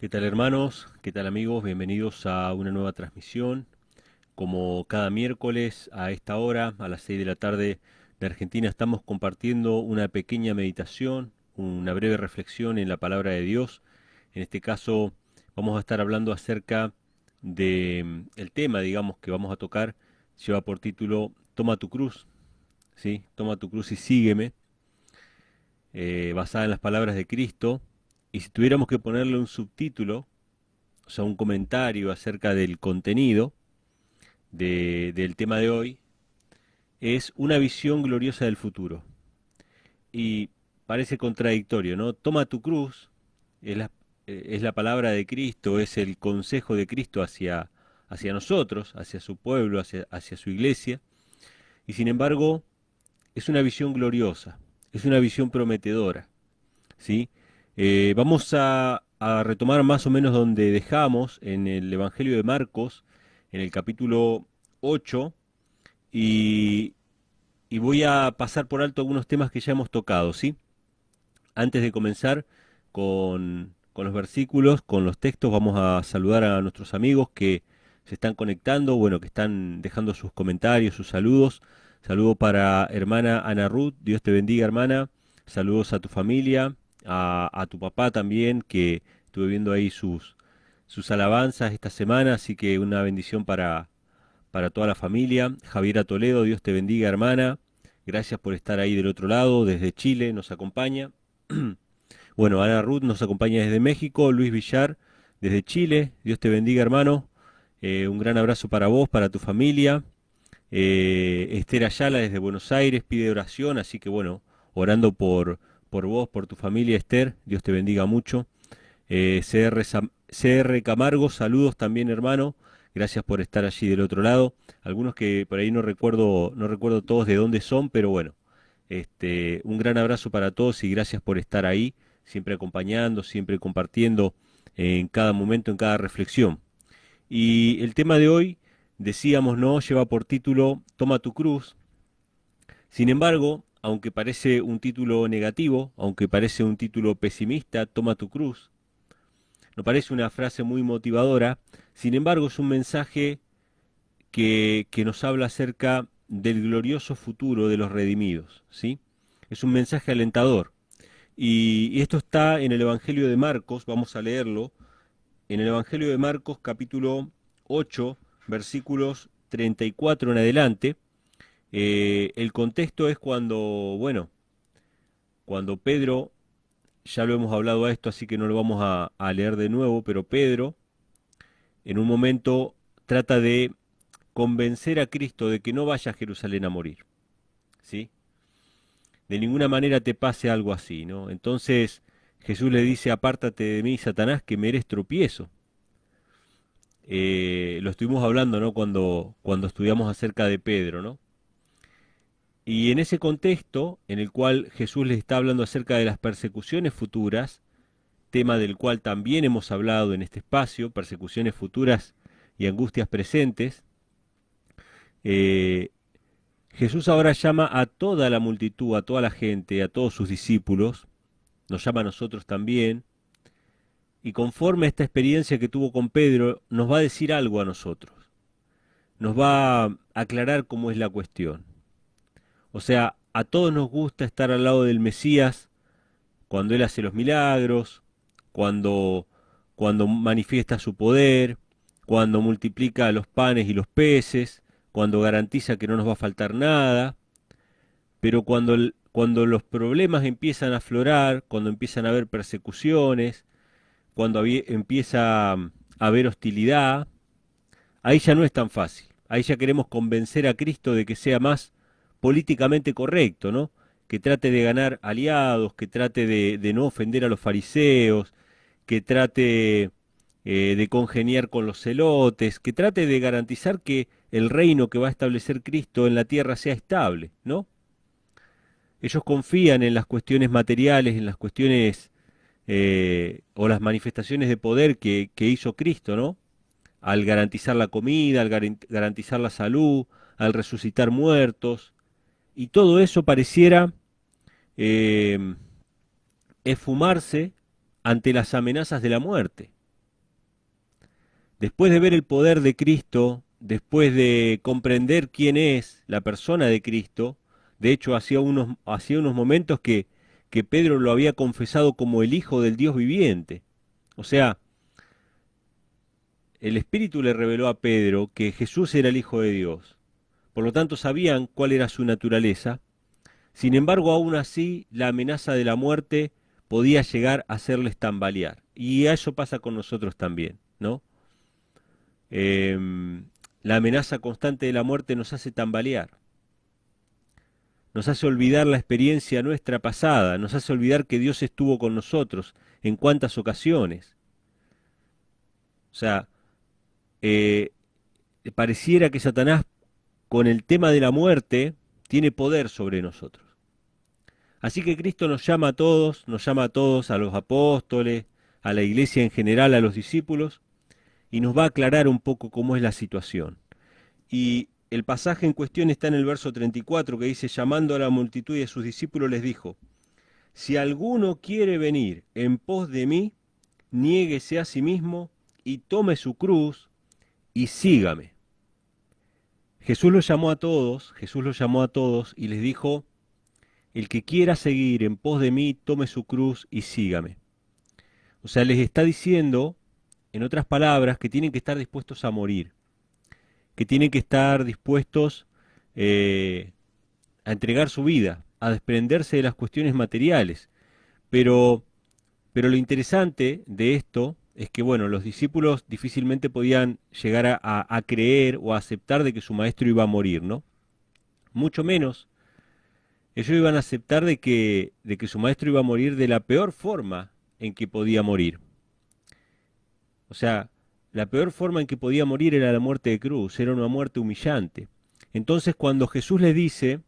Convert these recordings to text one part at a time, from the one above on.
¿Qué tal hermanos? ¿Qué tal amigos? Bienvenidos a una nueva transmisión. Como cada miércoles a esta hora, a las 6 de la tarde de Argentina, estamos compartiendo una pequeña meditación, una breve reflexión en la palabra de Dios. En este caso vamos a estar hablando acerca de el tema, digamos, que vamos a tocar. Lleva por título Toma tu cruz, ¿sí? Toma tu cruz y sígueme, basada en las palabras de Cristo. Y si tuviéramos que ponerle un subtítulo, o sea, un comentario acerca del contenido del tema de hoy, es una visión gloriosa del futuro. Y parece contradictorio, ¿no? Toma tu cruz, es la palabra de Cristo, es el consejo de Cristo hacia nosotros, hacia su pueblo, hacia su iglesia, y sin embargo es una visión gloriosa, es una visión prometedora, ¿sí? Vamos a retomar más o menos donde dejamos en el Evangelio de Marcos, en el capítulo 8, y, y voy a pasar por alto algunos temas que ya hemos tocado, ¿sí? Antes de comenzar con los versículos, con los textos, vamos a saludar a nuestros amigos que se están conectando, bueno, que están dejando sus comentarios, sus saludos. Saludo para hermana Ana Ruth, Dios te bendiga hermana. Saludos a tu familia, a tu papá también, que estuve viendo ahí sus alabanzas esta semana, así que una bendición para toda la familia. Javiera Toledo, Dios te bendiga hermana. Gracias por estar ahí del otro lado, desde Chile, nos acompaña. Bueno, Ana Ruth nos acompaña desde México, Luis Villar desde Chile, Dios te bendiga hermano. Un gran abrazo para vos, para tu familia. Esther Ayala desde Buenos Aires pide oración, así que bueno, orando por vos, por tu familia Esther, Dios te bendiga mucho. CR Camargo, saludos también hermano, gracias por estar allí del otro lado. Algunos que por ahí no recuerdo todos de dónde son, pero bueno, un gran abrazo para todos y gracias por estar ahí, siempre acompañando, siempre compartiendo en cada momento, en cada reflexión. Y el tema de hoy, decíamos, ¿no? Lleva por título Toma tu cruz. Sin embargo, aunque parece un título negativo, aunque parece un título pesimista, Toma tu cruz, no parece una frase muy motivadora, sin embargo es un mensaje que nos habla acerca del glorioso futuro de los redimidos, ¿sí? Es un mensaje alentador. Y esto está en el Evangelio de Marcos, vamos a leerlo, en el Evangelio de Marcos capítulo 8, versículos 34 en adelante. El contexto es cuando, bueno, cuando Pedro, ya lo hemos hablado a esto, así que no lo vamos a leer de nuevo, pero Pedro en un momento trata de convencer a Cristo de que no vaya a Jerusalén a morir, ¿sí? De ninguna manera te pase algo así, ¿no? Entonces Jesús le dice, apártate de mí, Satanás, que me eres tropiezo. Lo estuvimos hablando, ¿no? Cuando estudiamos acerca de Pedro, ¿no? Y en ese contexto, en el cual Jesús les está hablando acerca de las persecuciones futuras, tema del cual también hemos hablado en este espacio, persecuciones futuras y angustias presentes, eh, Jesús ahora llama a toda la multitud, a toda la gente, a todos sus discípulos, nos llama a nosotros también, y conforme a esta experiencia que tuvo con Pedro, nos va a decir algo a nosotros, nos va a aclarar cómo es la cuestión. O sea, a todos nos gusta estar al lado del Mesías cuando Él hace los milagros, cuando, cuando manifiesta su poder, cuando multiplica los panes y los peces, cuando garantiza que no nos va a faltar nada. Pero cuando los problemas empiezan a aflorar, cuando empiezan a haber persecuciones, cuando empieza a haber hostilidad, ahí ya no es tan fácil. Ahí ya queremos convencer a Cristo de que sea más políticamente correcto, ¿no? Que trate de ganar aliados, que trate de no ofender a los fariseos, que trate de congeniar con los celotes, que trate de garantizar que el reino que va a establecer Cristo en la tierra sea estable, ¿no? Ellos confían en las cuestiones materiales, en las cuestiones o las manifestaciones de poder que hizo Cristo, ¿no? Al garantizar la comida, al garantizar la salud, al resucitar muertos, y todo eso pareciera eh, esfumarse ante las amenazas de la muerte. Después de ver el poder de Cristo, después de comprender quién es la persona de Cristo, de hecho hacía unos momentos que Pedro lo había confesado como el Hijo del Dios viviente. O sea, el Espíritu le reveló a Pedro que Jesús era el Hijo de Dios. Por lo tanto, sabían cuál era su naturaleza. Sin embargo, aún así, la amenaza de la muerte podía llegar a hacerles tambalear. Y eso pasa con nosotros también, ¿no? La amenaza constante de la muerte nos hace tambalear, nos hace olvidar la experiencia nuestra pasada, nos hace olvidar que Dios estuvo con nosotros en cuántas ocasiones. O sea, eh, pareciera que Satanás con el tema de la muerte tiene poder sobre nosotros. Así que Cristo nos llama a todos, a los apóstoles, a la iglesia en general, a los discípulos, y nos va a aclarar un poco cómo es la situación. Y el pasaje en cuestión está en el verso 34, que dice: llamando a la multitud y a sus discípulos les dijo: si alguno quiere venir en pos de mí, niéguese a sí mismo y tome su cruz y sígame. Jesús los llamó a todos y les dijo: el que quiera seguir en pos de mí, tome su cruz y sígame. O sea, les está diciendo, en otras palabras, que tienen que estar dispuestos a morir, que tienen que estar dispuestos a entregar su vida, a desprenderse de las cuestiones materiales. Pero, pero lo interesante de esto es que, bueno, los discípulos difícilmente podían llegar a creer o a aceptar de que su maestro iba a morir, ¿no? Mucho menos ellos iban a aceptar de que su maestro iba a morir de la peor forma en que podía morir. O sea, la peor forma en que podía morir era la muerte de cruz, era una muerte humillante. Entonces, cuando Jesús les dice,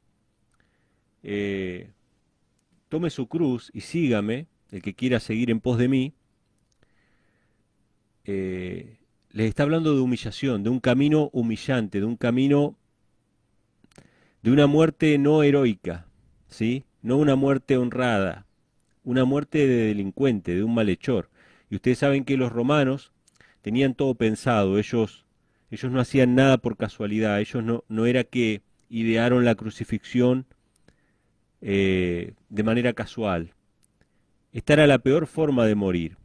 eh, tome su cruz y sígame, el que quiera seguir en pos de mí, les está hablando de humillación, de un camino humillante, de un camino, de una muerte no heroica, ¿sí? No una muerte honrada, una muerte de delincuente, de un malhechor. Y ustedes saben que los romanos tenían todo pensado, ellos no hacían nada por casualidad, ellos no era que idearon la crucifixión de manera casual. Esta era la peor forma de morir.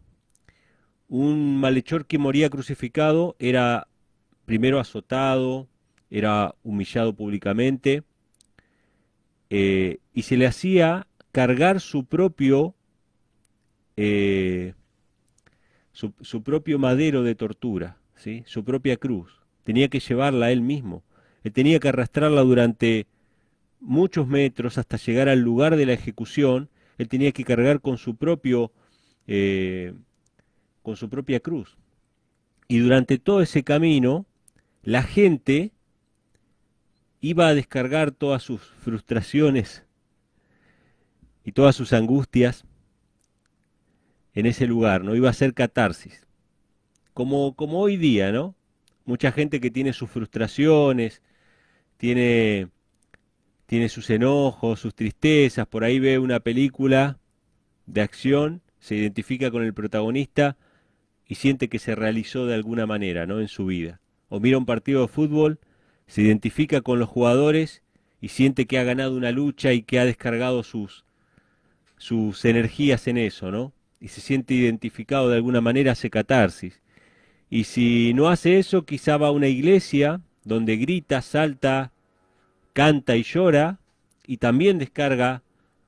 Un malhechor que moría crucificado era primero azotado, era humillado públicamente, y se le hacía cargar eh, su propio madero de tortura, ¿sí? Su propia cruz. Tenía que llevarla él mismo. Él tenía que arrastrarla durante muchos metros hasta llegar al lugar de la ejecución. Él tenía que cargar eh, con su propia cruz. Y durante todo ese camino, la gente iba a descargar todas sus frustraciones y todas sus angustias en ese lugar, ¿no? Iba a ser catarsis. Como hoy día, ¿no? Mucha gente que tiene sus frustraciones, tiene, tiene sus enojos, sus tristezas, por ahí ve una película de acción, se identifica con el protagonista y siente que se realizó de alguna manera, ¿no? En su vida. O mira un partido de fútbol, se identifica con los jugadores y siente que ha ganado una lucha y que ha descargado sus energías en eso, ¿no? Y se siente identificado de alguna manera, hace catarsis. Y si no hace eso, quizá va a una iglesia donde grita, salta, canta y llora y también descarga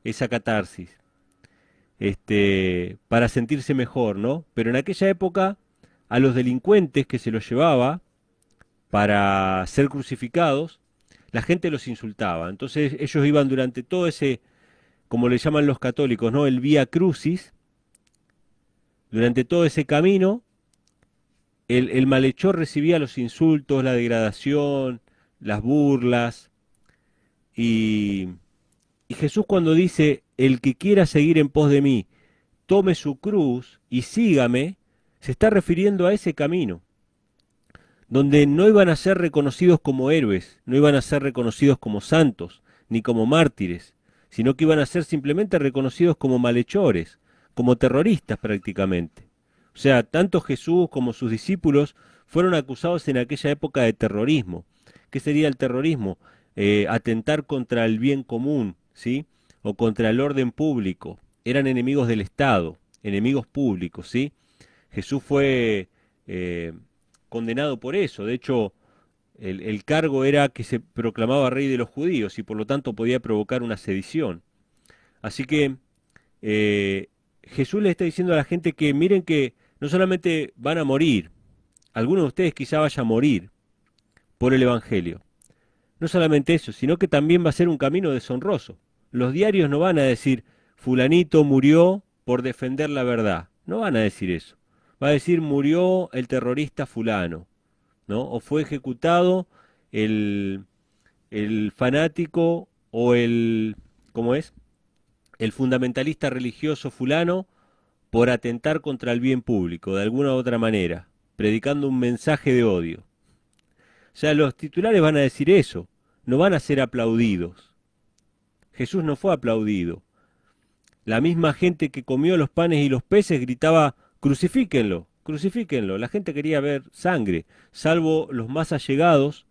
esa catarsis, para sentirse mejor, ¿no? Pero en aquella época a los delincuentes que se los llevaba para ser crucificados, la gente los insultaba. Entonces ellos iban durante todo ese, como le llaman los católicos, ¿no? El Vía Crucis, durante todo ese camino el malhechor recibía los insultos, la degradación, las burlas, y, y Jesús cuando dice, el que quiera seguir en pos de mí, tome su cruz y sígame, se está refiriendo a ese camino, donde no iban a ser reconocidos como héroes, no iban a ser reconocidos como santos, ni como mártires, sino que iban a ser simplemente reconocidos como malhechores, como terroristas prácticamente. O sea, tanto Jesús como sus discípulos fueron acusados en aquella época de terrorismo. ¿Qué sería el terrorismo? Atentar contra el bien común, ¿sí? O contra el orden público. Eran enemigos del Estado, enemigos públicos, ¿sí? Jesús fue eh, condenado por eso. De hecho, el cargo era que se proclamaba rey de los judíos y por lo tanto podía provocar una sedición. Así que eh, Jesús le está diciendo a la gente que miren que no solamente van a morir, algunos de ustedes quizá vayan a morir por el Evangelio. No solamente eso, sino que también va a ser un camino deshonroso. Los diarios no van a decir, fulanito murió por defender la verdad. No van a decir eso. Va a decir, murió el terrorista fulano, ¿no? O fue ejecutado el, el fanático o ¿cómo es? El fundamentalista religioso fulano por atentar contra el bien público, de alguna u otra manera, predicando un mensaje de odio. O sea, los titulares van a decir eso, no van a ser aplaudidos. Jesús no fue aplaudido. La misma gente que comió los panes y los peces gritaba, crucifíquenlo, crucifíquenlo. La gente quería ver sangre, salvo los más allegados,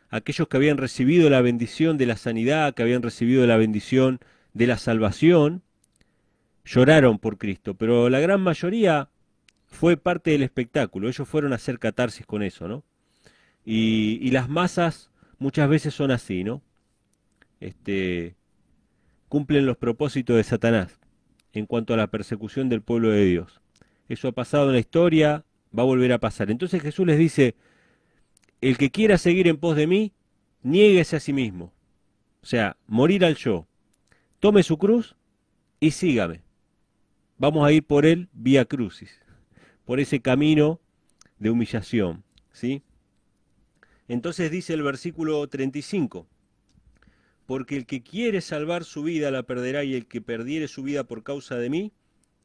aquellos que habían recibido la bendición de la sanidad, que habían recibido la bendición de la salvación, lloraron por Cristo, pero la gran mayoría fue parte del espectáculo. Ellos fueron a hacer catarsis con eso, ¿no? Y las masas muchas veces son así, ¿no? Este, cumplen los propósitos de Satanás en cuanto a la persecución del pueblo de Dios. Eso ha pasado en la historia, va a volver a pasar. Entonces Jesús les dice, el que quiera seguir en pos de mí, niéguese a sí mismo. O sea, morir al yo. Tome su cruz y sígame. Vamos a ir por él vía crucis, por ese camino de humillación, ¿sí? Entonces dice el versículo 35, porque el que quiere salvar su vida la perderá, y el que perdiere su vida por causa de mí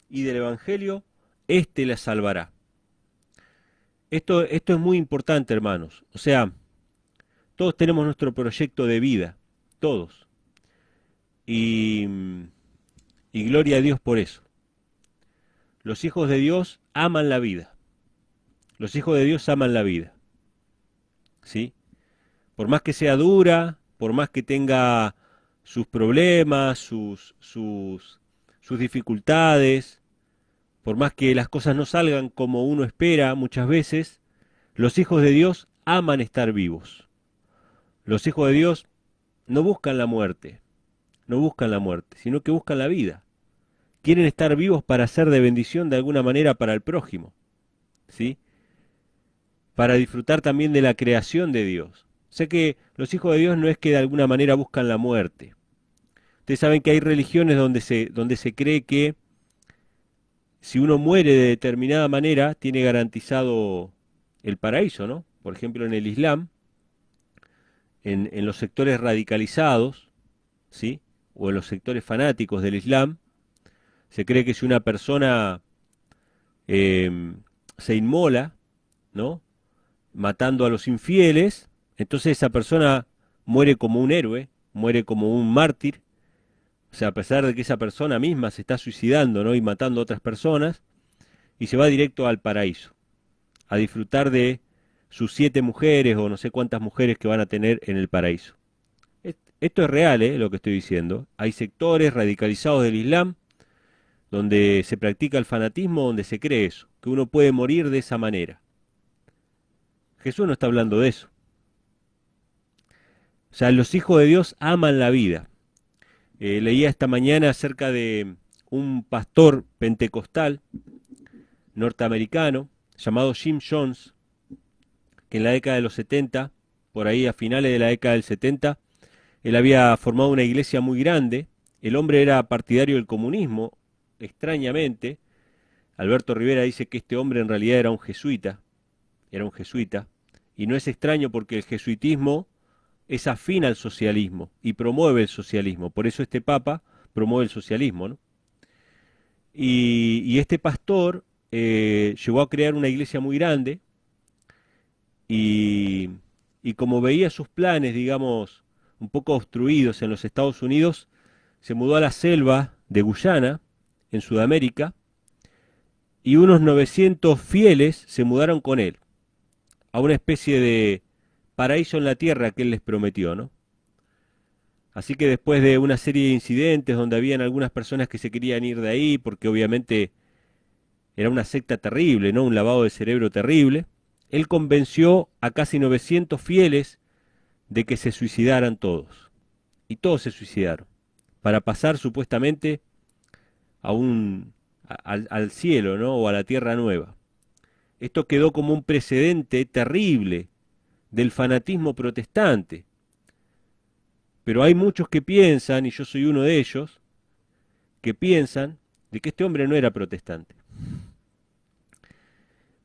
y del Evangelio, éste la salvará. Esto es muy importante, hermanos. O sea, todos tenemos nuestro proyecto de vida, todos. Y, y gloria a Dios por eso. Los hijos de Dios aman la vida. Los hijos de Dios aman la vida. ¿Sí? Por más que sea dura, por más que tenga sus problemas, sus dificultades, por más que las cosas no salgan como uno espera muchas veces, los hijos de Dios aman estar vivos. Los hijos de Dios no buscan la muerte, no buscan la muerte, sino que buscan la vida. Quieren estar vivos para ser de bendición de alguna manera para el prójimo, ¿sí? Para disfrutar también de la creación de Dios. Sé que los hijos de Dios no es que de alguna manera buscan la muerte. Ustedes saben que hay religiones donde se cree que si uno muere de determinada manera, tiene garantizado el paraíso, ¿no? Por ejemplo, en el Islam, en los sectores radicalizados, ¿sí? O en los sectores fanáticos del Islam, se cree que si una persona se inmola, ¿no? Matando a los infieles, entonces esa persona muere como un héroe, muere como un mártir. O sea, a pesar de que esa persona misma se está suicidando, ¿no? Y matando a otras personas, y se va directo al paraíso, a disfrutar de sus 7 mujeres o no sé cuántas mujeres que van a tener en el paraíso. Esto es real, lo que estoy diciendo. Hay sectores radicalizados del Islam donde se practica el fanatismo, donde se cree eso, que uno puede morir de esa manera. Jesús no está hablando de eso. O sea, los hijos de Dios aman la vida. Leía esta mañana acerca de un pastor pentecostal norteamericano llamado Jim Jones, que en la década de los 70, por ahí a finales de la década del 70, él había formado una iglesia muy grande. El hombre era partidario del comunismo, extrañamente. Alberto Rivera dice que este hombre en realidad era un jesuita, y no es extraño porque el jesuitismo es afín al socialismo y promueve el socialismo. Por eso este papa promueve el socialismo, ¿no? Y este pastor llegó a crear una iglesia muy grande y, y como veía sus planes, digamos, un poco obstruidos en los Estados Unidos, se mudó a la selva de Guyana, en Sudamérica, y unos 900 fieles se mudaron con él. a una especie de paraíso en la tierra que él les prometió, ¿no? Así que después de una serie de incidentes donde habían algunas personas que se querían ir de ahí, porque obviamente era una secta terrible, ¿no? Un lavado de cerebro terrible, él convenció a casi 900 fieles de que se suicidaran todos. Y todos se suicidaron, para pasar supuestamente a al cielo, ¿no? O a la tierra nueva. Esto quedó como un precedente terrible del fanatismo protestante. Pero hay muchos que piensan, y yo soy uno de ellos, que piensan de que este hombre no era protestante,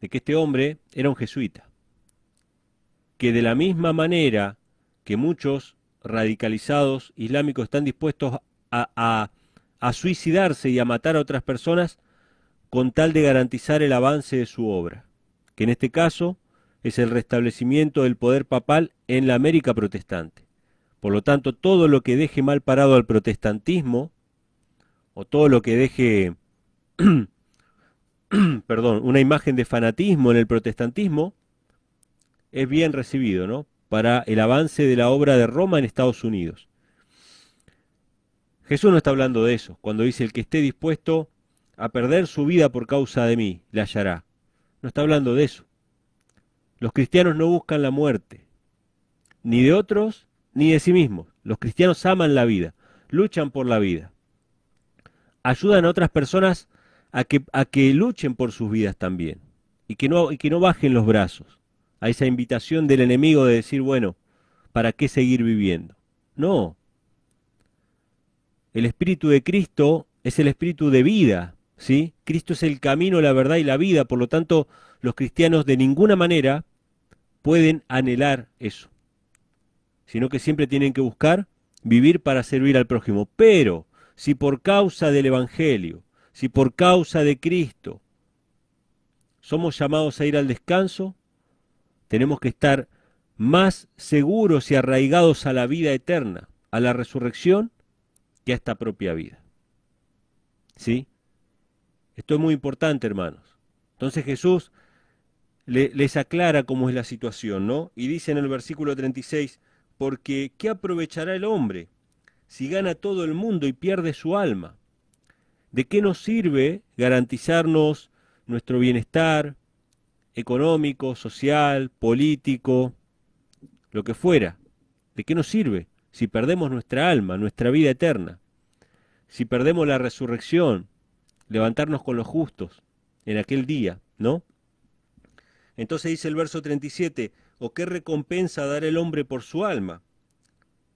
de que este hombre era un jesuita, que de la misma manera que muchos radicalizados islámicos están dispuestos a suicidarse y a matar a otras personas con tal de garantizar el avance de su obra, que en este caso es el restablecimiento del poder papal en la América protestante. Por lo tanto, todo lo que deje mal parado al protestantismo, o todo lo que deje, perdón, una imagen de fanatismo en el protestantismo, es bien recibido, ¿no? Para el avance de la obra de Roma en Estados Unidos. Jesús no está hablando de eso, cuando dice el que esté dispuesto a perder su vida por causa de mí, la hallará. No está hablando de eso. Los cristianos no buscan la muerte, ni de otros, ni de sí mismos. Los cristianos aman la vida, luchan por la vida. Ayudan a otras personas a que luchen por sus vidas también, y que no bajen los brazos a esa invitación del enemigo de decir, bueno, ¿para qué seguir viviendo? No. El Espíritu de Cristo es el Espíritu de vida, ¿sí? Cristo es el camino, la verdad y la vida, por lo tanto, los cristianos de ninguna manera pueden anhelar eso, sino que siempre tienen que buscar vivir para servir al prójimo. Pero, si por causa del Evangelio, si por causa de Cristo, somos llamados a ir al descanso, tenemos que estar más seguros y arraigados a la vida eterna, a la resurrección, que a esta propia vida. ¿Sí? Esto es muy importante, hermanos. Entonces Jesús les aclara cómo es la situación, ¿no? Y dice en el versículo 36, porque ¿qué aprovechará el hombre si gana todo el mundo y pierde su alma? ¿De qué nos sirve garantizarnos nuestro bienestar económico, social, político, lo que fuera? ¿De qué nos sirve si perdemos nuestra alma, nuestra vida eterna? Si perdemos la resurrección, levantarnos con los justos en aquel día, ¿no? Entonces dice el verso 37, ¿o qué recompensa dará el hombre por su alma?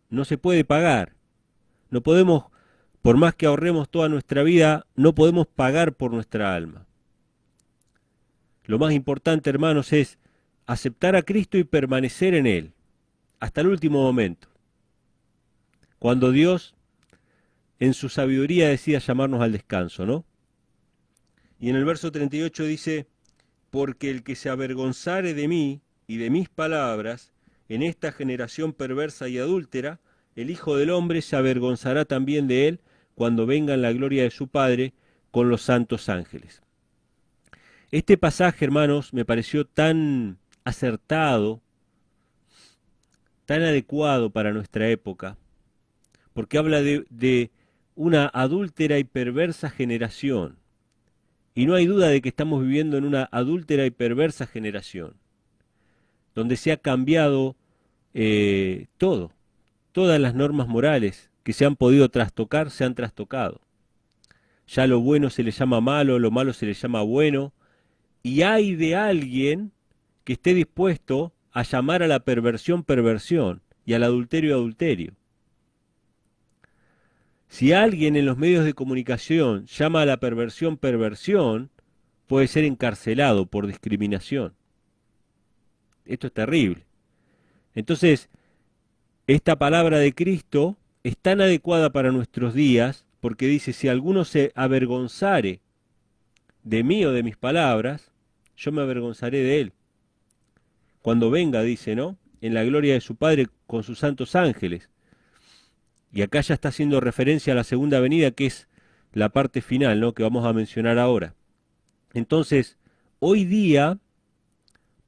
No se puede pagar. No podemos, por más que ahorremos toda nuestra vida, no podemos pagar por nuestra alma. Lo más importante, hermanos, es aceptar a Cristo y permanecer en Él, hasta el último momento. Cuando Dios, en su sabiduría, decida llamarnos al descanso, ¿no? Y en el verso 38 dice, porque el que se avergonzare de mí y de mis palabras, en esta generación perversa y adúltera, el Hijo del Hombre se avergonzará también de él cuando venga en la gloria de su Padre con los santos ángeles. Este pasaje, hermanos, me pareció tan acertado, tan adecuado para nuestra época, porque habla de una adúltera y perversa generación. Y no hay duda de que estamos viviendo en una adúltera y perversa generación, donde se ha cambiado todo. Todas las normas morales que se han podido trastocar, se han trastocado. Ya lo bueno se le llama malo, lo malo se le llama bueno, y hay de alguien que esté dispuesto a llamar a la perversión perversión y al adulterio adulterio. Si alguien en los medios de comunicación llama a la perversión perversión, puede ser encarcelado por discriminación. Esto es terrible. Entonces, esta palabra de Cristo es tan adecuada para nuestros días, porque dice, si alguno se avergonzare de mí o de mis palabras, yo me avergonzaré de él. Cuando venga, dice, ¿no? En la gloria de su Padre con sus santos ángeles. Y acá ya está haciendo referencia a la segunda venida, que es la parte final, ¿no? Que vamos a mencionar ahora. Entonces, hoy día,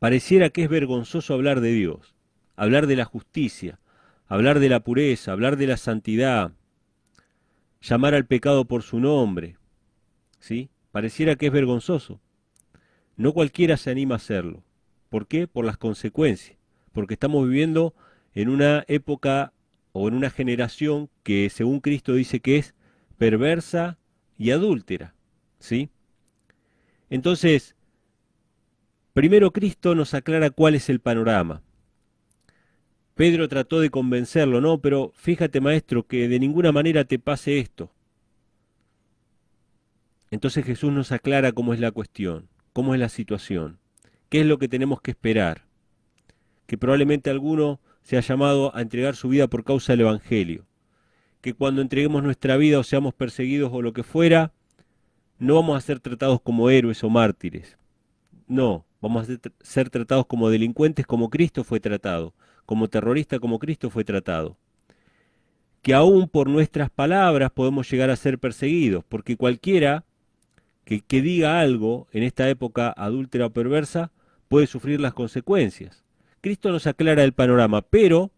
pareciera que es vergonzoso hablar de Dios, hablar de la justicia, hablar de la pureza, hablar de la santidad, llamar al pecado por su nombre, ¿sí? Pareciera que es vergonzoso. No cualquiera se anima a hacerlo. ¿Por qué? Por las consecuencias. Porque estamos viviendo en una época o en una generación que, según Cristo, dice que es perversa y adúltera, ¿sí? Entonces, primero Cristo nos aclara cuál es el panorama. Pedro trató de convencerlo, no, pero fíjate, maestro, que de ninguna manera te pase esto. Entonces Jesús nos aclara cómo es la cuestión, cómo es la situación, qué es lo que tenemos que esperar, que probablemente alguno sea llamado a entregar su vida por causa del Evangelio, que cuando entreguemos nuestra vida o seamos perseguidos o lo que fuera, no vamos a ser tratados como héroes o mártires, no, vamos a ser tratados como delincuentes como Cristo fue tratado, como terrorista como Cristo fue tratado, que aún por nuestras palabras podemos llegar a ser perseguidos, porque cualquiera que diga algo en esta época adúltera o perversa puede sufrir las consecuencias. Cristo nos aclara el panorama, pero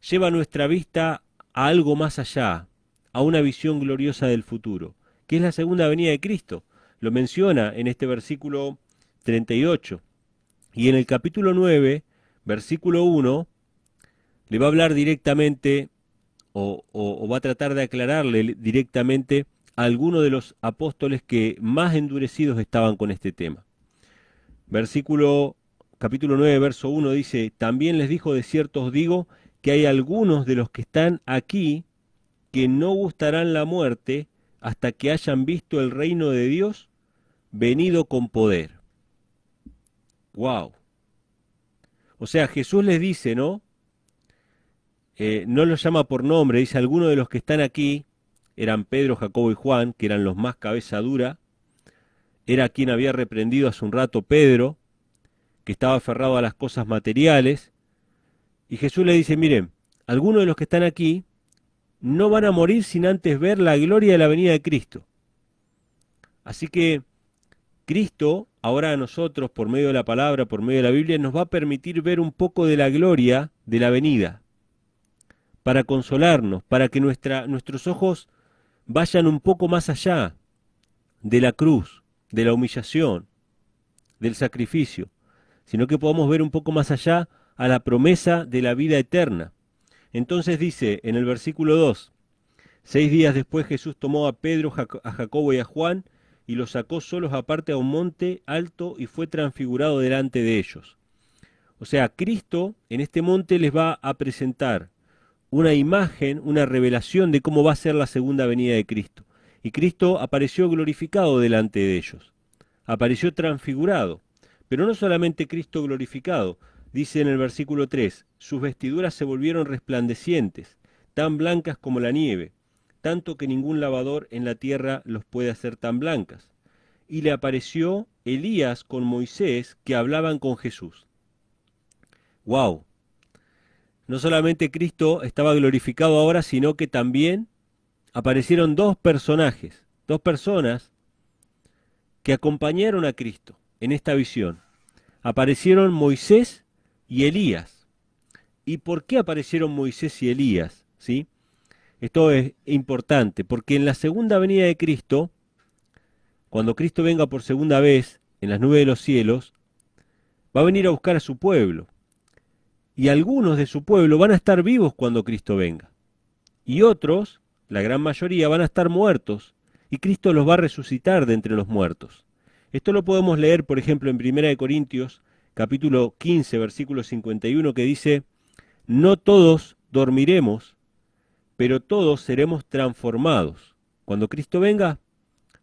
lleva nuestra vista a algo más allá, a una visión gloriosa del futuro, que es la segunda venida de Cristo. Lo menciona en este versículo 38. Y en el capítulo 9, versículo 1, le va a hablar directamente o va a tratar de aclararle directamente a alguno de los apóstoles que más endurecidos estaban con este tema. Capítulo 9, verso 1 dice, también les dijo, de cierto os digo, que hay algunos de los que están aquí que no gustarán la muerte hasta que hayan visto el reino de Dios venido con poder. ¡Wow! O sea, Jesús les dice, ¿no? No los llama por nombre, dice, algunos de los que están aquí, eran Pedro, Jacobo y Juan, que eran los más cabeza dura, era quien había reprendido hace un rato Pedro, que estaba aferrado a las cosas materiales, y Jesús le dice, miren, algunos de los que están aquí no van a morir sin antes ver la gloria de la venida de Cristo. Así que Cristo, ahora a nosotros, por medio de la palabra, por medio de la Biblia, nos va a permitir ver un poco de la gloria de la venida, para consolarnos, para que nuestros ojos vayan un poco más allá de la cruz, de la humillación, del sacrificio, sino que podamos ver un poco más allá a la promesa de la vida eterna. Entonces dice en el versículo 2, 6 días después Jesús tomó a Pedro, a Jacobo y a Juan y los sacó solos aparte a un monte alto y fue transfigurado delante de ellos. O sea, Cristo en este monte les va a presentar una imagen, una revelación de cómo va a ser la segunda venida de Cristo. Y Cristo apareció glorificado delante de ellos, apareció transfigurado. Pero no solamente Cristo glorificado, dice en el versículo 3, sus vestiduras se volvieron resplandecientes, tan blancas como la nieve, tanto que ningún lavador en la tierra los puede hacer tan blancas. Y le apareció Elías con Moisés que hablaban con Jesús. ¡Wow! No solamente Cristo estaba glorificado ahora, sino que también aparecieron dos personajes, dos personas que acompañaron a Cristo en esta visión. Aparecieron Moisés y Elías. ¿Y por qué aparecieron Moisés y Elías? ¿Sí? Esto es importante, porque en la segunda venida de Cristo, cuando Cristo venga por segunda vez en las nubes de los cielos, va a venir a buscar a su pueblo. Y algunos de su pueblo van a estar vivos cuando Cristo venga. Y otros, la gran mayoría, van a estar muertos. Y Cristo los va a resucitar de entre los muertos. Esto lo podemos leer, por ejemplo, en 1 Corintios, capítulo 15, versículo 51, que dice, no todos dormiremos, pero todos seremos transformados. Cuando Cristo venga,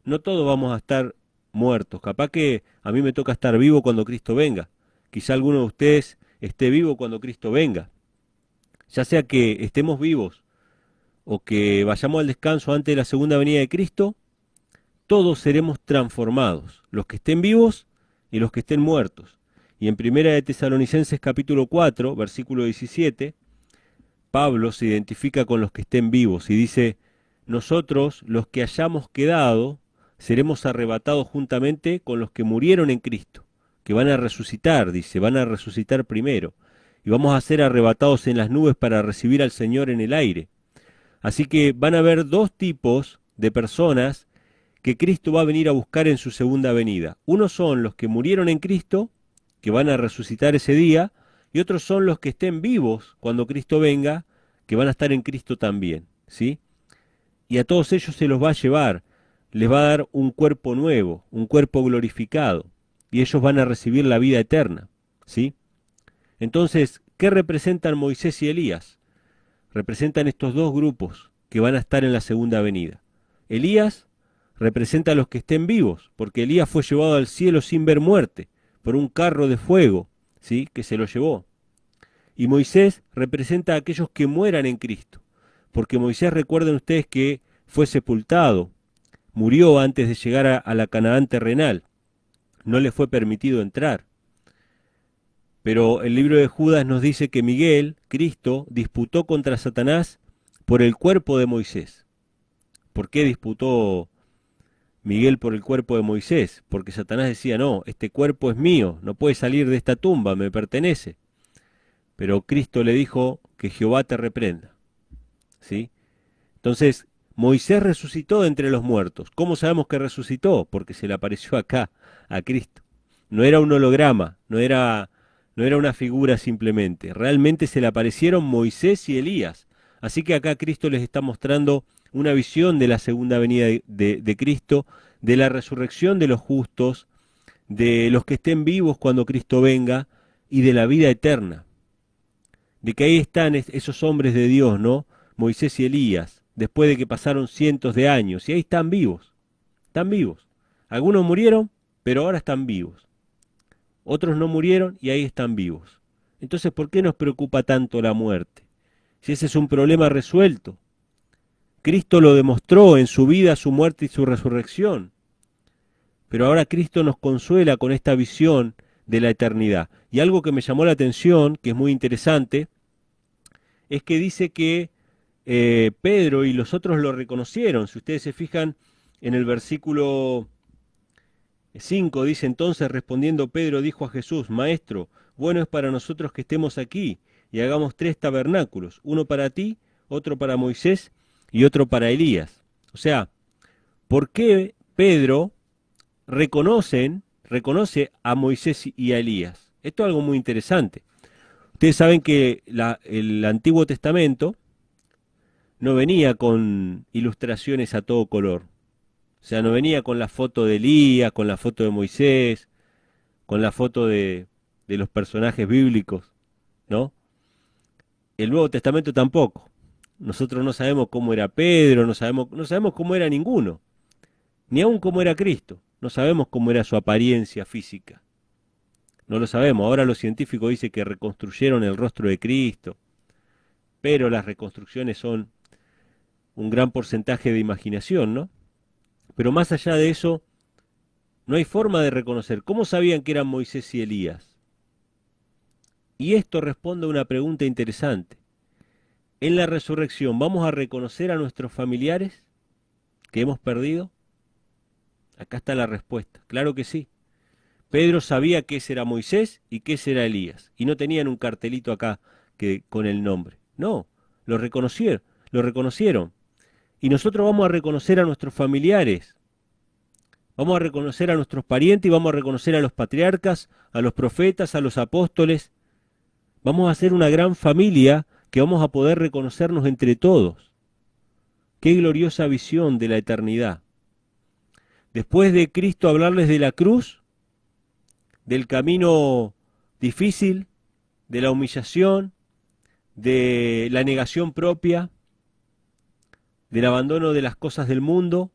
no todos vamos a estar muertos. Capaz que a mí me toca estar vivo cuando Cristo venga. Quizá alguno de ustedes esté vivo cuando Cristo venga. Ya sea que estemos vivos o que vayamos al descanso antes de la segunda venida de Cristo, todos seremos transformados, los que estén vivos y los que estén muertos. Y en 1 de Tesalonicenses capítulo 4, versículo 17, Pablo se identifica con los que estén vivos y dice, nosotros, los que hayamos quedado, seremos arrebatados juntamente con los que murieron en Cristo. que van a resucitar, dice, van a resucitar primero, y vamos a ser arrebatados en las nubes para recibir al Señor en el aire. Así que van a haber dos tipos de personas que Cristo va a venir a buscar en su segunda venida. Unos son los que murieron en Cristo, que van a resucitar ese día, y otros son los que estén vivos cuando Cristo venga, que van a estar en Cristo también, ¿sí? Y a todos ellos se los va a llevar, les va a dar un cuerpo nuevo, un cuerpo glorificado, y ellos van a recibir la vida eterna, ¿sí? Entonces, ¿qué representan Moisés y Elías? Representan estos dos grupos que van a estar en la segunda venida. Elías representa a los que estén vivos, porque Elías fue llevado al cielo sin ver muerte, por un carro de fuego, ¿sí?, que se lo llevó. Y Moisés representa a aquellos que mueran en Cristo, porque Moisés, recuerden ustedes que fue sepultado, murió antes de llegar a la Canaán terrenal, no le fue permitido entrar. Pero el libro de Judas nos dice que Miguel, Cristo, disputó contra Satanás por el cuerpo de Moisés. ¿Por qué disputó Miguel por el cuerpo de Moisés? Porque Satanás decía, no, este cuerpo es mío, no puede salir de esta tumba, me pertenece. Pero Cristo le dijo que Jehová te reprenda, ¿sí? Entonces, Moisés resucitó de entre los muertos. ¿Cómo sabemos que resucitó? Porque se le apareció acá, a Cristo. No era un holograma, no era una figura simplemente. Realmente se le aparecieron Moisés y Elías. Así que acá Cristo les está mostrando una visión de la segunda venida de Cristo, de la resurrección de los justos, de los que estén vivos cuando Cristo venga, y de la vida eterna. De que ahí están esos hombres de Dios, ¿no? Moisés y Elías, después de que pasaron cientos de años, y ahí están vivos, están vivos. Algunos murieron, pero ahora están vivos. Otros no murieron y ahí están vivos. Entonces, ¿por qué nos preocupa tanto la muerte? Si ese es un problema resuelto. Cristo lo demostró en su vida, su muerte y su resurrección. Pero ahora Cristo nos consuela con esta visión de la eternidad. Y algo que me llamó la atención, que es muy interesante, es que dice que Pedro y los otros lo reconocieron. Si ustedes se fijan en el versículo 5, dice: entonces respondiendo Pedro dijo a Jesús: Maestro, bueno es para nosotros que estemos aquí y hagamos 3 tabernáculos, uno para ti, otro para Moisés y otro para Elías. O sea, ¿por qué Pedro reconoce a Moisés y a Elías? Esto es algo muy interesante. Ustedes saben que el Antiguo Testamento no venía con ilustraciones a todo color. O sea, no venía con la foto de Elías, con la foto de Moisés, con la foto de los personajes bíblicos, ¿no? El Nuevo Testamento tampoco. Nosotros no sabemos cómo era Pedro, no sabemos cómo era ninguno, ni aun cómo era Cristo. No sabemos cómo era su apariencia física. No lo sabemos. Ahora los científicos dicen que reconstruyeron el rostro de Cristo, pero las reconstrucciones son un gran porcentaje de imaginación, ¿no? Pero más allá de eso, no hay forma de reconocer. ¿Cómo sabían que eran Moisés y Elías? Y esto responde a una pregunta interesante. ¿En la resurrección vamos a reconocer a nuestros familiares que hemos perdido? Acá está la respuesta. Claro que sí. Pedro sabía que ese era Moisés y que ese era Elías. Y no tenían un cartelito acá con el nombre. No, lo reconocieron. Y nosotros vamos a reconocer a nuestros familiares. Vamos a reconocer a nuestros parientes y vamos a reconocer a los patriarcas, a los profetas, a los apóstoles. Vamos a ser una gran familia que vamos a poder reconocernos entre todos. Qué gloriosa visión de la eternidad. Después de Cristo hablarles de la cruz, del camino difícil, de la humillación, de la negación propia, del abandono de las cosas del mundo,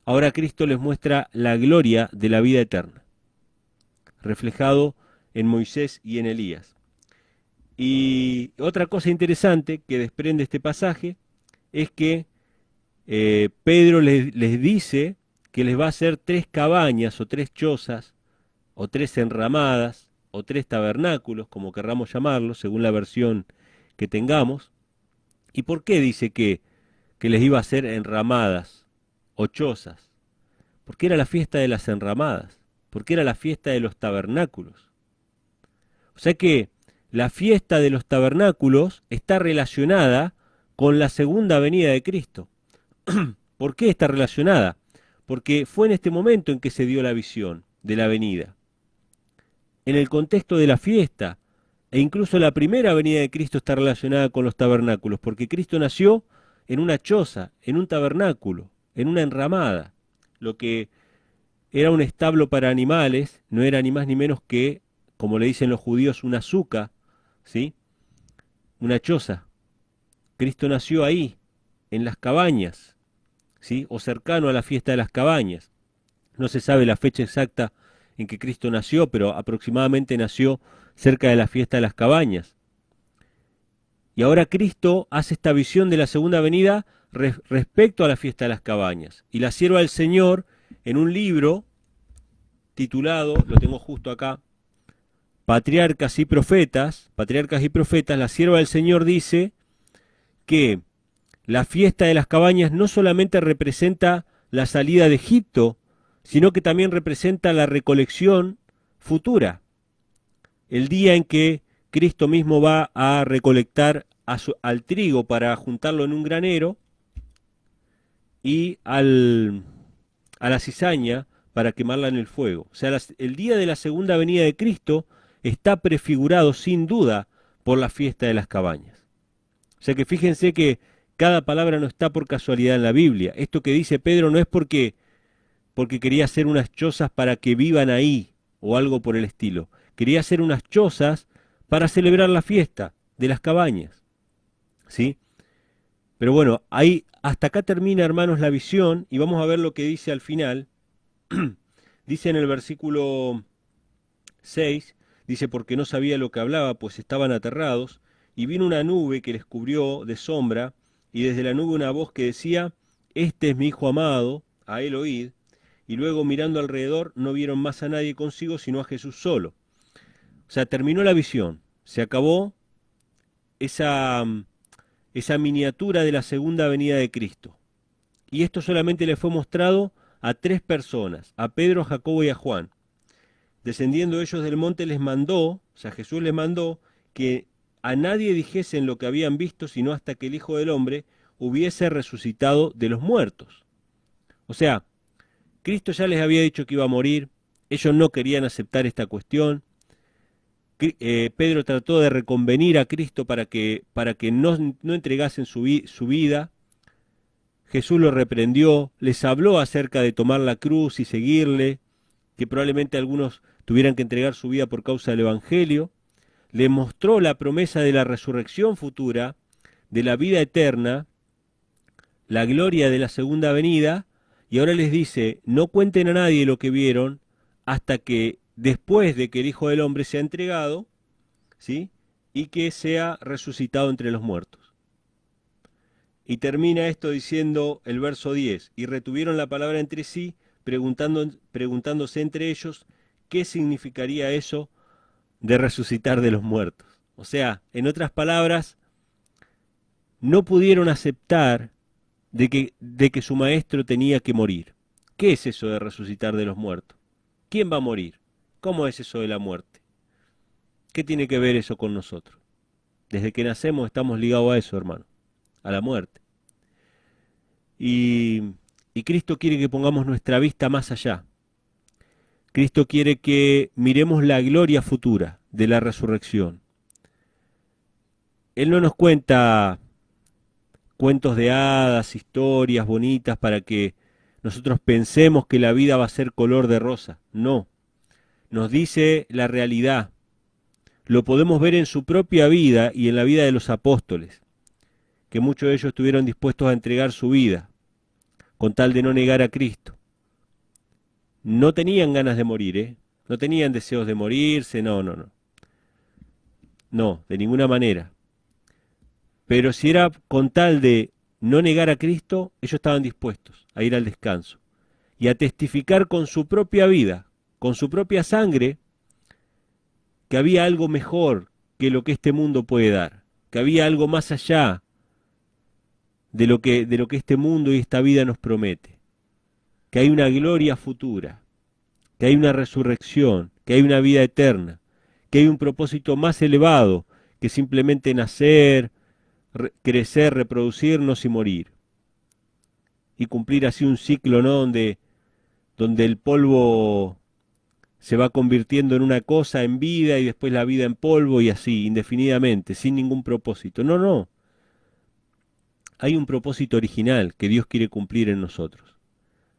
ahora Cristo les muestra la gloria de la vida eterna, reflejado en Moisés y en Elías. Y otra cosa interesante que desprende este pasaje es que Pedro les dice que les va a hacer 3 cabañas o 3 chozas o 3 enramadas o 3 tabernáculos, como querramos llamarlos, según la versión que tengamos. ¿Y por qué dice que les iba a hacer enramadas o chozas? Porque era la fiesta de las enramadas. porque era la fiesta de los tabernáculos. O sea que la fiesta de los tabernáculos está relacionada con la segunda venida de Cristo. ¿Por qué está relacionada? Porque fue en este momento en que se dio la visión de la venida. En el contexto de la fiesta, e incluso la primera venida de Cristo está relacionada con los tabernáculos, porque Cristo nació en una choza, en un tabernáculo, en una enramada. Lo que era un establo para animales no era ni más ni menos que, como le dicen los judíos, una suca, ¿sí? Una choza. Cristo nació ahí, en las cabañas, ¿sí? O cercano a la fiesta de las cabañas. No se sabe la fecha exacta en que Cristo nació, pero aproximadamente nació cerca de la fiesta de las cabañas. Y ahora Cristo hace esta visión de la segunda venida respecto a la fiesta de las cabañas. Y la sierva del Señor, en un libro titulado, lo tengo justo acá, Patriarcas y Profetas, la sierva del Señor dice que la fiesta de las cabañas no solamente representa la salida de Egipto, sino que también representa la recolección futura, el día en que Cristo mismo va a recolectar al trigo para juntarlo en un granero y a la cizaña para quemarla en el fuego. O sea, el día de la segunda venida de Cristo está prefigurado sin duda por la fiesta de las cabañas. O sea que fíjense que cada palabra no está por casualidad en la Biblia. Esto que dice Pedro no es porque quería hacer unas chozas para que vivan ahí o algo por el estilo. Quería hacer unas chozas para celebrar la fiesta de las cabañas. ¿Sí? Pero bueno, ahí hasta acá termina, hermanos, la visión y vamos a ver lo que dice al final. Dice en el versículo 6, dice, porque no sabía lo que hablaba, pues estaban aterrados, y vino una nube que les cubrió de sombra, y desde la nube una voz que decía, este es mi Hijo amado, a él oíd. Y luego mirando alrededor no vieron más a nadie consigo, sino a Jesús solo. O sea, terminó la visión, se acabó esa miniatura de la segunda venida de Cristo. Y esto solamente le fue mostrado a 3 personas, a Pedro, a Jacobo y a Juan. Descendiendo ellos del monte les mandó, o sea, Jesús les mandó que a nadie dijesen lo que habían visto, sino hasta que el Hijo del Hombre hubiese resucitado de los muertos. O sea, Cristo ya les había dicho que iba a morir, ellos no querían aceptar esta cuestión. Pedro trató de reconvenir a Cristo para que no entregasen su vida. Jesús lo reprendió, les habló acerca de tomar la cruz y seguirle, que probablemente algunos tuvieran que entregar su vida por causa del Evangelio. Le mostró la promesa de la resurrección futura, de la vida eterna, la gloria de la segunda venida, y ahora les dice, no cuenten a nadie lo que vieron hasta que después de que el Hijo del Hombre sea entregado, ¿sí? Y que sea resucitado entre los muertos. Y termina esto diciendo el verso 10, y retuvieron la palabra entre sí, preguntándose entre ellos qué significaría eso de resucitar de los muertos. O sea, en otras palabras, no pudieron aceptar de que su maestro tenía que morir. ¿Qué es eso de resucitar de los muertos? ¿Quién va a morir? ¿Cómo es eso de la muerte? ¿Qué tiene que ver eso con nosotros? Desde que nacemos estamos ligados a eso, hermano, a la muerte. Y Cristo quiere que pongamos nuestra vista más allá. Cristo quiere que miremos la gloria futura de la resurrección. Él no nos cuenta cuentos de hadas, historias bonitas para que nosotros pensemos que la vida va a ser color de rosa. No, nos dice la realidad. Lo podemos ver en su propia vida y en la vida de los apóstoles, que muchos de ellos estuvieron dispuestos a entregar su vida con tal de no negar a Cristo. No tenían ganas de morir, ¿eh? No tenían deseos de morirse, no. No, de ninguna manera. Pero si era con tal de no negar a Cristo, ellos estaban dispuestos a ir al descanso y a testificar con su propia vida, con su propia sangre, que había algo mejor que lo que este mundo puede dar, que había algo más allá de lo que este mundo y esta vida nos promete, que hay una gloria futura, que hay una resurrección, que hay una vida eterna, que hay un propósito más elevado que simplemente nacer, crecer, reproducirnos y morir. Y cumplir así un ciclo, ¿no? Donde el polvo se va convirtiendo en una cosa, en vida, y después la vida en polvo, y así, indefinidamente, sin ningún propósito. No, no. Hay un propósito original que Dios quiere cumplir en nosotros.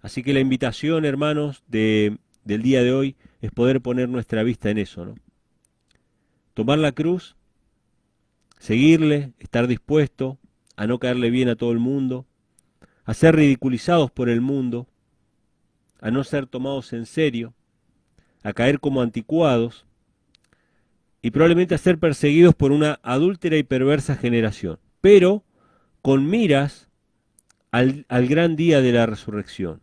Así que la invitación, hermanos, del día de hoy es poder poner nuestra vista en eso, ¿no? Tomar la cruz, seguirle, estar dispuesto a no caerle bien a todo el mundo, a ser ridiculizados por el mundo, a no ser tomados en serio, a caer como anticuados y probablemente a ser perseguidos por una adúltera y perversa generación, pero con miras al gran día de la resurrección,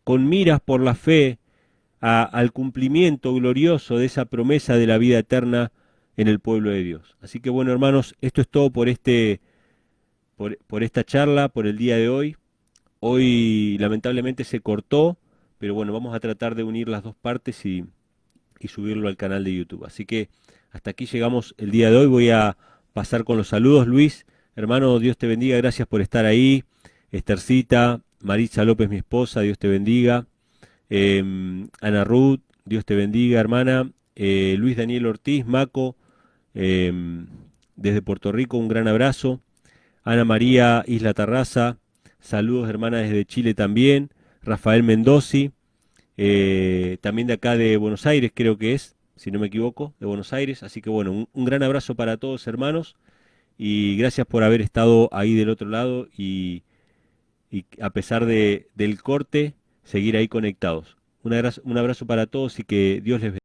con miras por la fe al cumplimiento glorioso de esa promesa de la vida eterna en el pueblo de Dios. Así que bueno, hermanos, esto es todo por esta charla, por el día de hoy. Hoy lamentablemente se cortó, pero bueno, vamos a tratar de unir las dos partes y subirlo al canal de YouTube. Así que hasta aquí llegamos el día de hoy. Voy a pasar con los saludos. Luis, hermano, Dios te bendiga, gracias por estar ahí. Estercita, Maritza López, mi esposa, Dios te bendiga. Ana Ruth, Dios te bendiga, hermana. Luis Daniel Ortiz, Maco, desde Puerto Rico, un gran abrazo. Ana María Isla Tarraza, saludos, hermana, desde Chile también. Rafael Mendozi, también de acá de Buenos Aires, creo que es, si no me equivoco, de Buenos Aires. Así que bueno, un gran abrazo para todos, hermanos, y gracias por haber estado ahí del otro lado y a pesar del corte, seguir ahí conectados. Un abrazo para todos y que Dios les bendiga.